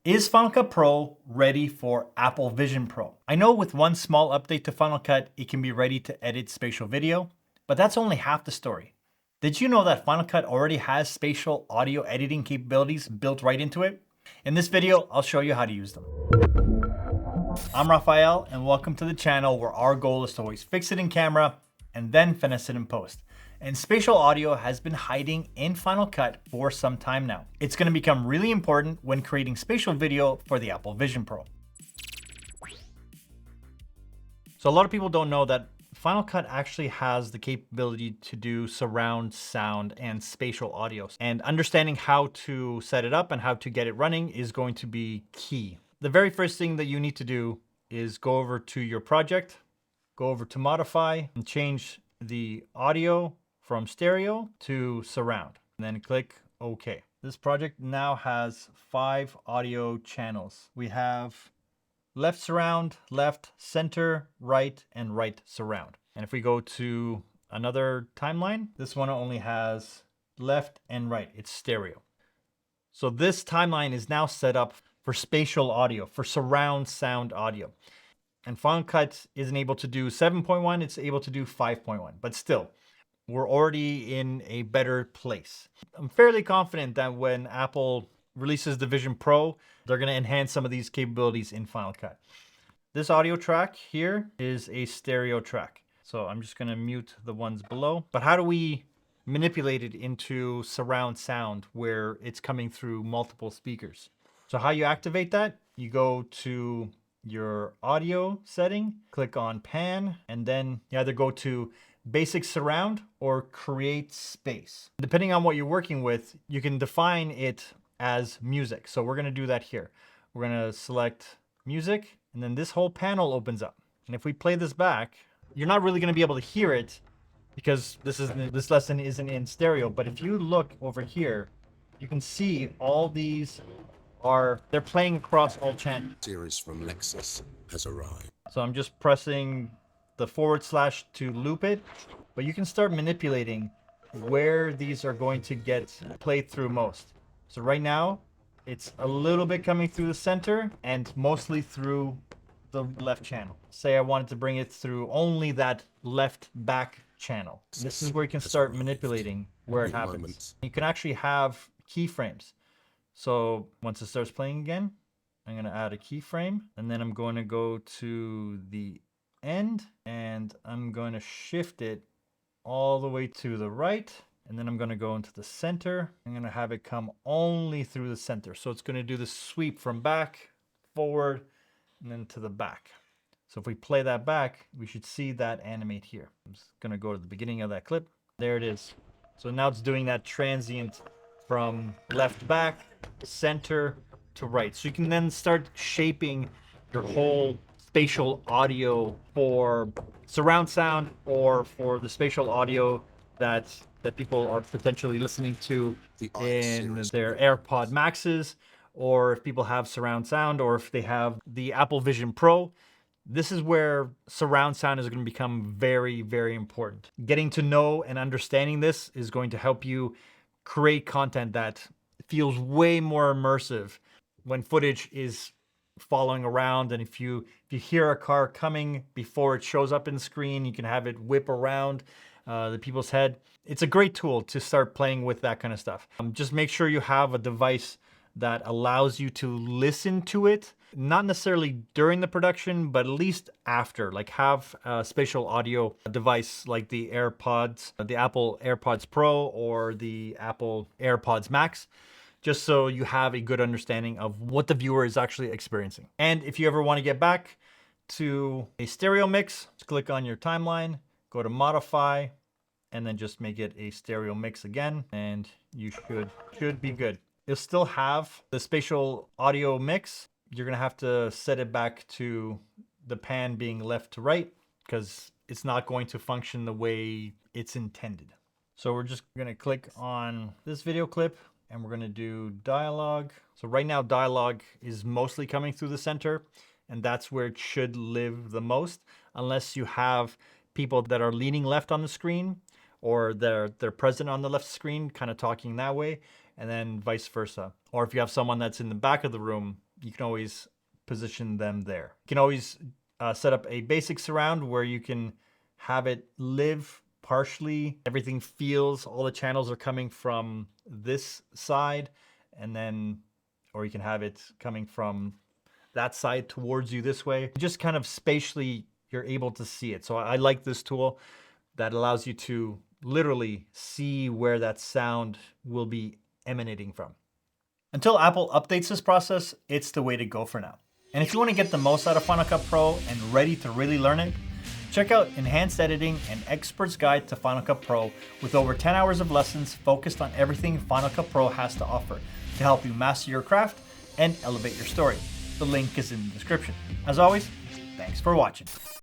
Is Final Cut Pro ready for Apple Vision Pro? I know with one small update to Final Cut, it can be ready to edit spatial video, but that's only half the story. Did you know that Final Cut already has spatial audio editing capabilities built right into it? In this video, I'll show you how to use them. I'm Raphael, and welcome to the channel where our goal is to always fix it in camera and then finesse it in post. And spatial audio has been hiding in Final Cut for some time now. It's going to become really important when creating spatial video for the Apple Vision Pro. So a lot of people don't know that Final Cut actually has the capability to do surround sound and spatial audio. And understanding how to set it up and how to get it running is going to be key. The very first thing that you need to do is go over to your project, go over to modify and change the audio from stereo to surround, and then click OK. This project now has 5 audio channels. We have left surround, left, center, right, and right surround. And if we go to another timeline, this one only has left and right. It's stereo. So this timeline is now set up for spatial audio, for surround sound audio. And Final Cut isn't able to do 7.1, it's able to do 5.1, but still, we're already in a better place. I'm fairly confident that when Apple releases the Vision Pro, they're gonna enhance some of these capabilities in Final Cut. This audio track here is a stereo track. So I'm just gonna mute the ones below. But how do we manipulate it into surround sound where it's coming through multiple speakers? So how you activate that, you go to your audio setting, click on pan, and then you either go to basic surround or create space. Depending on what you're working with, you can define it as music. So we're gonna do that here. We're gonna select music, and then this whole panel opens up. And if we play this back, you're not really gonna be able to hear it because this lesson isn't in stereo. But if you look over here, you can see all these they're playing across all channels. Series from Lexus has arrived. So I'm just pressing the / to loop it, but you can start manipulating where these are going to get played through most. So right now, it's a little bit coming through the center and mostly through the left channel. Say I wanted to bring it through only that left back channel. This is where you can start manipulating where it happens. You can actually have keyframes. So once it starts playing again, I'm gonna add a keyframe, and then I'm going to go to the end, and I'm going to shift it all the way to the right, and then I'm going to go into the center. I'm going to have it come only through the center. So it's going to do the sweep from back, forward, and then to the back. So if we play that back, we should see that animate here. I'm just going to go to the beginning of that clip. There it is. So now it's doing that transient from left back, center to right. So you can then start shaping your whole spatial audio for surround sound or for the spatial audio that people are potentially listening to in their AirPod Maxes, or if people have surround sound, or if they have the Apple Vision Pro. This is where surround sound is going to become very, very important. Getting to know and understanding this is going to help you create content that feels way more immersive when footage is following around. And if you hear a car coming before it shows up in the screen, you can have it whip around the people's head. It's a great tool to start playing with that kind of stuff. Just make sure you have a device that allows you to listen to it, not necessarily during the production, but at least after. Like have a spatial audio device like the AirPods, the Apple AirPods Pro or the Apple AirPods Max, just so you have a good understanding of what the viewer is actually experiencing. And if you ever want to get back to a stereo mix, just click on your timeline, go to modify, and then just make it a stereo mix again, and you should be good. You'll still have the spatial audio mix. You're gonna have to set it back to the pan being left to right because it's not going to function the way it's intended. So we're just gonna click on this video clip and we're gonna do dialogue. So right now dialogue is mostly coming through the center, and that's where it should live the most, unless you have people that are leaning left on the screen or they're present on the left screen, kind of talking that way, and then vice versa. Or if you have someone that's in the back of the room you can always position them there. You can always set up a basic surround where you can have it live partially. Everything feels, all the channels are coming from this side, and then, or you can have it coming from that side towards you this way. Just kind of spatially, you're able to see it. So I like this tool that allows you to literally see where that sound will be emanating from. Until Apple updates this process, it's the way to go for now. And if you want to get the most out of Final Cut Pro and ready to really learn it, check out Enhanced Editing, an expert's guide to Final Cut Pro with over 10 hours of lessons focused on everything Final Cut Pro has to offer to help you master your craft and elevate your story. The link is in the description. As always, thanks for watching.